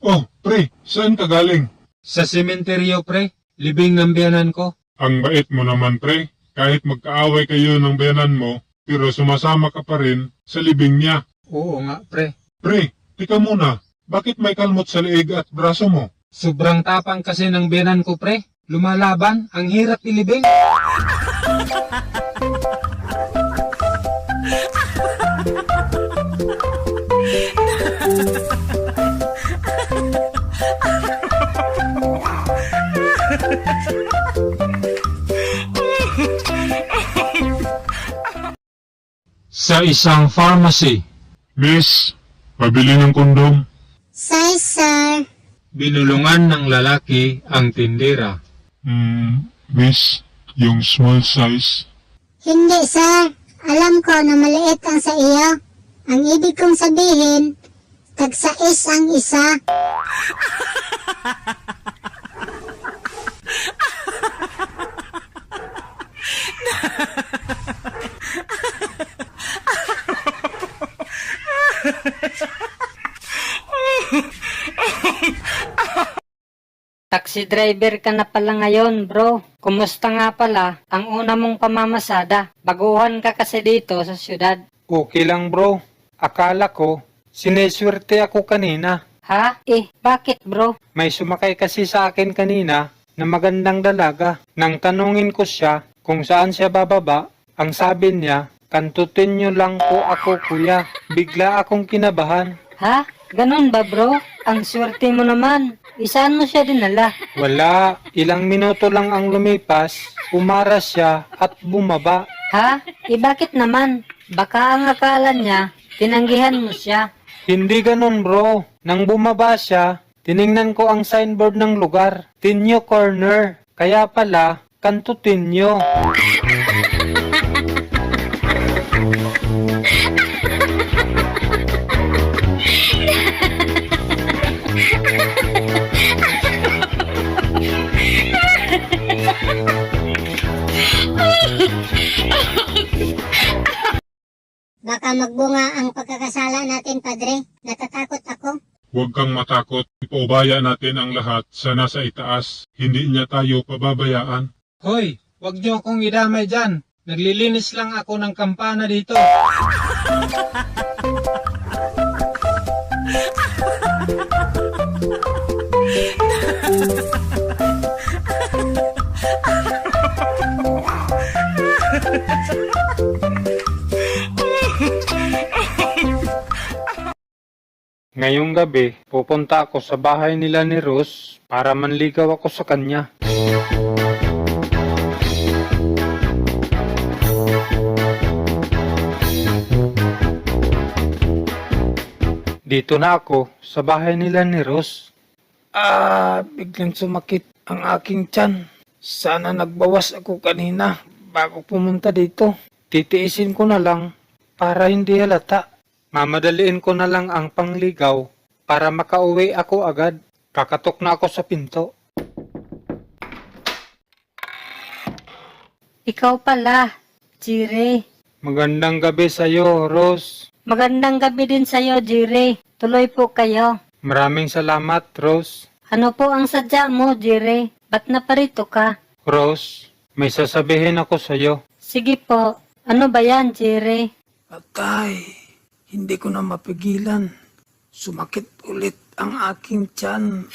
Oh, pre, saan ka galing? Sa sementeryo, pre. Libing ng biyanan ko. Ang bait mo naman, pre. Kahit magkaaway kayo ng bayanan mo, pero sumasama ka pa rin sa libing niya. Oo nga, pre. Pre, tika muna. Bakit may kalmot sa leeg at braso mo? Sobrang tapang kasi ng biyanan ko, pre. Lumalaban, ang hirap ilibing. Sa isang pharmacy, Miss, pabili ng kondom. Size, sir. binulungan ng lalaki ang tindera. Miss, yung small size. Hindi, sir. Alam ko na maliit ang sa iyo. Ang ibig kong sabihin, tagsais ang isa. Taxi driver ka na pala ngayon, bro. Kumusta nga pala ang una mong pamamasada? Baguhan ka kasi dito sa syudad. Okay lang, bro. Akala ko, sineswerte ako kanina. Ha? Bakit, bro? May sumakay kasi sa akin kanina na magandang dalaga. Nang tanungin ko siya kung saan siya bababa, ang sabi niya, kantutin niyo lang po ako, kuya. Bigla akong kinabahan. Ha? Ganun ba, bro? Ang swerte mo naman. Isaan mo siya dinala? Wala, ilang minuto lang ang lumipas, umaras siya at bumaba. Ha? Bakit naman? Baka ang akala niya, tinanggihan mo siya. Hindi ganun, bro. Nang bumaba siya, tiningnan ko ang signboard ng lugar. Tinyo Corner. Kaya pala, Kanto Tinyo. Baka magbunga ang pagkakasala natin, padre. Natatakot ako. Huwag kang matakot. Ipaubaya natin ang lahat sa nasa itaas. Hindi niya tayo pababayaan. Hoy, wag niyo akong idamay dyan. Naglilinis lang ako ng kampana dito. Ngayong gabi, pupunta ako sa bahay nila ni Rose para manligaw ako sa kanya. Dito na ako sa bahay nila ni Rose. Biglang sumakit ang aking tiyan. Sana nagbawas ako kanina bago pumunta dito. Titiisin ko na lang para hindi halata. Mamadaliin ko na lang ang pangligaw para makauwi ako agad. Kakatok na ako sa pinto. Ikaw pala, Jire. Magandang gabi sa'yo, Rose. Magandang gabi din sa'yo, Jire. Tuloy po kayo. Maraming salamat, Rose. Ano po ang sadya mo, Jire? Ba't naparito ka? Rose, may sasabihin ako sa'yo. Sige po. Ano ba yan, Jire? Patay. Hindi ko na mapigilan. Sumakit ulit ang aking tiyan.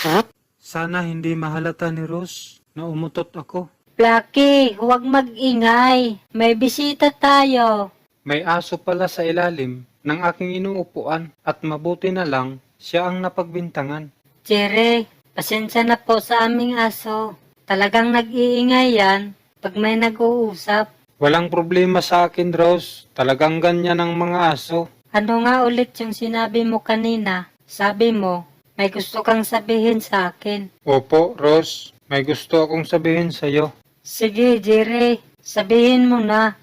Sana hindi mahalata ni Rose na umutot ako. Blackie, huwag mag-ingay. May bisita tayo. May aso pala sa ilalim ng aking inuupuan at mabuti na lang siya ang napagbintangan. Jire, pasensya na po sa aming aso. Talagang nag-iingay yan pag may nag-uusap. Walang problema sa akin, Rose. Talagang ganyan ang mga aso. Ano nga ulit yung sinabi mo kanina? Sabi mo, may gusto kang sabihin sa akin. Opo, Rose. May gusto akong sabihin sa'yo. Sige, Jire, sabihin mo na.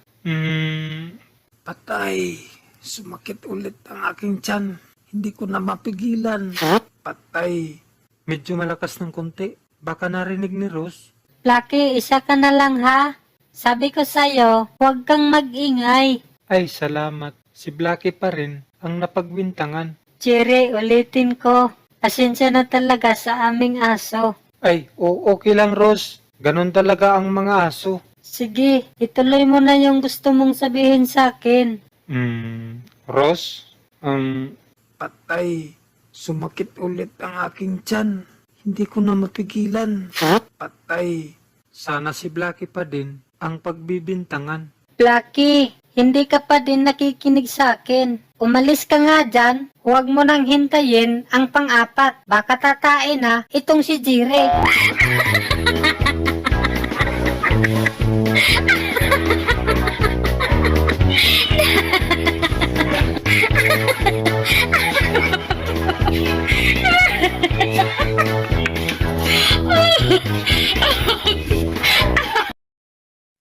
Patay. Sumakit ulit ang aking tiyan. Hindi ko na mapigilan. Patay. Medyo malakas ng konti. Baka narinig ni Rose. Blackie, isa ka na lang ha. Sabi ko sa'yo, huwag kang mag-ingay. Ay, salamat. Si Blackie pa rin ang napagbintangan. Jire, ulitin ko. Pasensya na talaga sa aming aso. Ay, okay lang, Rose. Ganon talaga ang mga aso. Sige, ituloy mo na yung gusto mong sabihin sa akin. Rose? Patay, sumakit ulit ang aking tiyan. Hindi ko na mapigilan. Patay, Sana si Blackie pa din ang pagbibintangan. Blackie, hindi ka pa din nakikinig sa akin. Umalis ka nga dyan. Huwag mo nang hintayin ang pang-apat. Baka tatain na itong si Jire.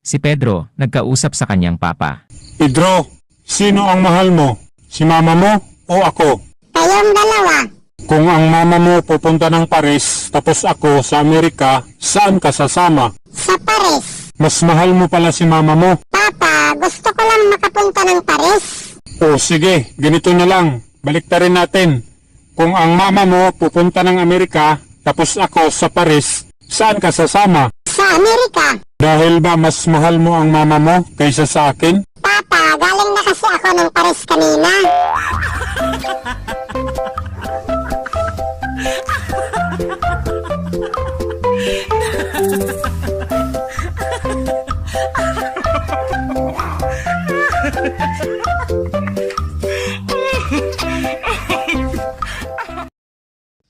Si Pedro nagkausap sa kanyang papa. Pedro, sino ang mahal mo? Si mama mo o ako? Kayong dalawa. Kung ang mama mo pupunta ng Paris tapos ako sa Amerika, saan ka sasama? Sa Paris. Mas mahal mo pala si mama mo. Papa, gusto ko lang makapunta ng Paris. O sige, ganito na lang. Baliktarin natin. Kung ang mama mo pupunta ng Amerika tapos ako sa Paris, saan ka sasama? Sa Amerika. Dahil ba mas mahal mo ang mama mo kaysa sa akin? Papa, galing na kasi ako ng Paris kanina.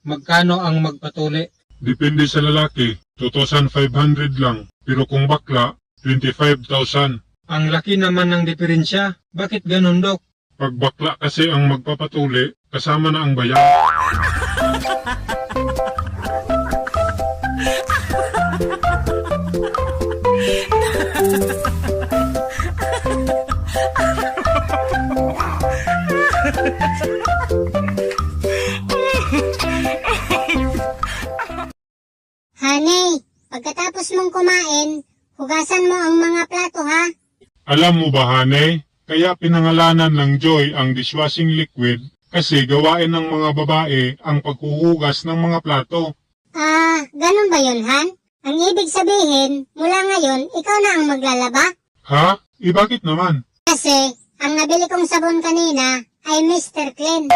Magkano ang magpatuli? Depende sa lalaki, 2,500 lang. Pero kung bakla, 25,000. Ang laki naman ng diferensya. Bakit ganon, Dok? Pag bakla kasi ang magpapatuli, kasama na ang bayan. Honey, pagkatapos mong kumain, hugasan mo ang mga plato ha. Alam mo ba, Hanay? Kaya pinangalanan ng Joy ang dishwashing liquid kasi gawain ng mga babae ang paghuhugas ng mga plato. Ganun ba yun, Han? Ang ibig sabihin, mula ngayon, ikaw na ang maglalaba? Ha? Bakit naman? Kasi, ang nabili kong sabon kanina ay Mr. Clean.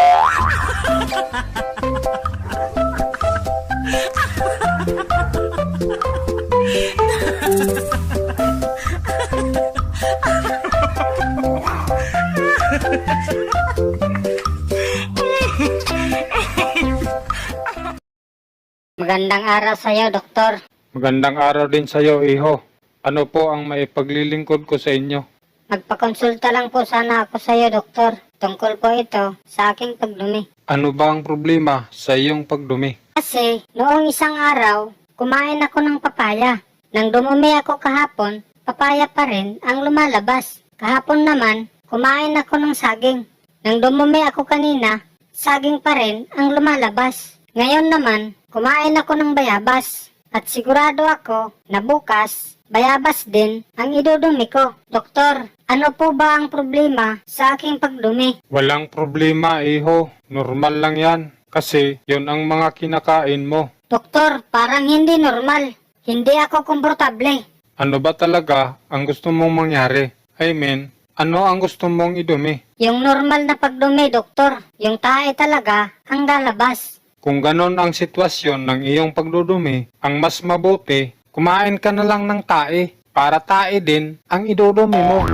Magandang araw sa iyo, Doktor. Magandang araw din sa iyo, Iho. Ano po ang maipaglilingkod ko sa inyo? Magpakonsulta lang po sana ako sa iyo, Doktor. Tungkol po ito sa aking pagdumi. Ano ba ang problema sa iyong pagdumi? Kasi noong isang araw, kumain ako ng papaya. Nang dumumi ako kahapon, papaya pa rin ang lumalabas. Kahapon naman, kumain ako ng saging. Nang dumumi ako kanina, saging pa rin ang lumalabas. Ngayon naman, kumain ako ng bayabas. At sigurado ako na bukas, bayabas din ang idudumi ko. Doktor, ano po ba ang problema sa aking pagdumi? Walang problema, Iho. Normal lang yan. Kasi yon ang mga kinakain mo. Doktor, parang hindi normal. Hindi ako komportable. Ano ba talaga ang gusto mong mangyari? I mean, ano ang gusto mong idumi? Yung normal na pagdumi, doktor. Yung tae talaga ang lalabas. Kung ganon ang sitwasyon ng iyong pagdudumi, ang mas mabuti, kumain ka na lang ng tae para tae din ang idudumi mo.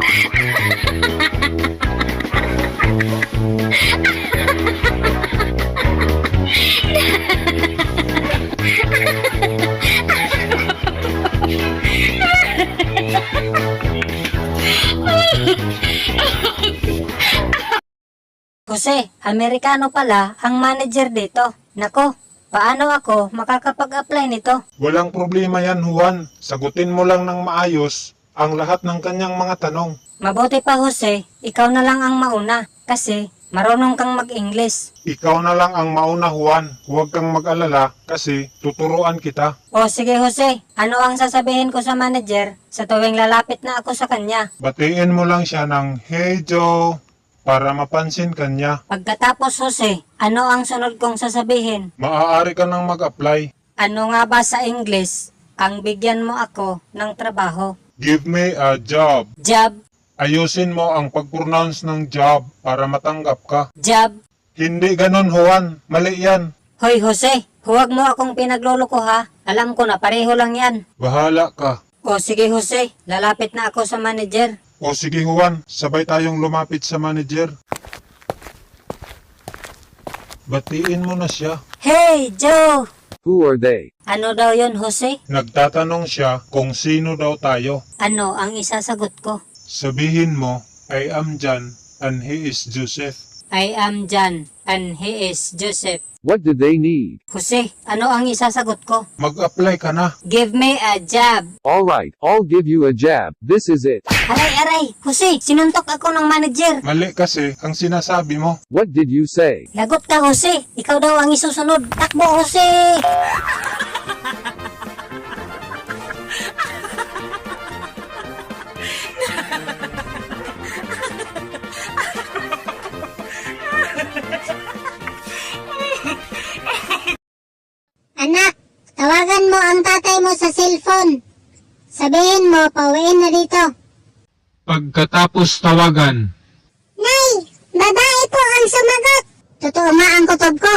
Jose, Amerikano pala ang manager dito. Nako, paano ako makakapag-apply nito? Walang problema yan, Juan. Sagutin mo lang ng maayos ang lahat ng kanyang mga tanong. Mabuti pa, Jose, ikaw na lang ang mauna kasi marunong kang mag-English. Ikaw na lang ang mauna, Juan. Huwag kang mag-alala kasi tuturuan kita. O sige, Jose, ano ang sasabihin ko sa manager sa tuwing lalapit na ako sa kanya? Batiin mo lang siya ng, "Hey Joe, para mapansin ka niya. Pagkatapos, Jose, ano ang sunod kong sasabihin? Maaari ka nang mag-apply. Ano nga ba sa English ang bigyan mo ako ng trabaho? Give me a job. Job, Ayusin mo ang pag-pronounce ng job para matanggap ka. job. Hindi ganon, Juan. Mali yan. Hoy, Jose, huwag mo akong pinagluloko ha. Alam ko na pareho lang yan. Bahala ka. O sige, Jose, lalapit na ako sa manager. O sige, Juan. Sabay tayong lumapit sa manager. Batiin mo na siya. Hey, Joe! Who are they? Ano daw yon, Jose? Nagtatanong siya kung sino daw tayo. Ano ang isasagot ko? Sabihin mo, I am John and he is Joseph. I am John and he is Joseph. What do they need? Jose, ano ang isasagot ko? Mag-apply ka na. Give me a job. Alright, I'll give you a jab. This is it. Aray, Jose, sinuntok ako ng manager. Mali kasi ang sinasabi mo. What did you say? Lagot ka, Jose. Ikaw daw ang isusunod. Takbo, Jose! Anak, tawagan mo ang tatay mo sa cellphone. Sabihin mo, pauwiin na dito. Pagkatapos tawagan, Nay, babae po ang sumagot. Totoo nga ang kutob ko.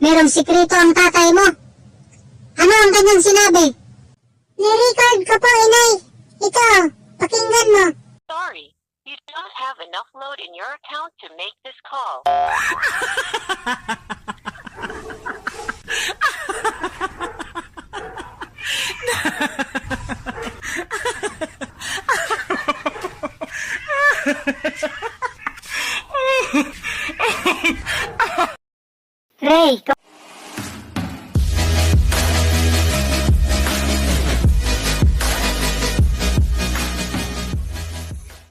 Merong sikreto ang tatay mo. Ano ang kanyang sinabi? Ni-record ko po, inay. Ito, pakinggan mo. Sorry, you do not have enough load in your account to make this call.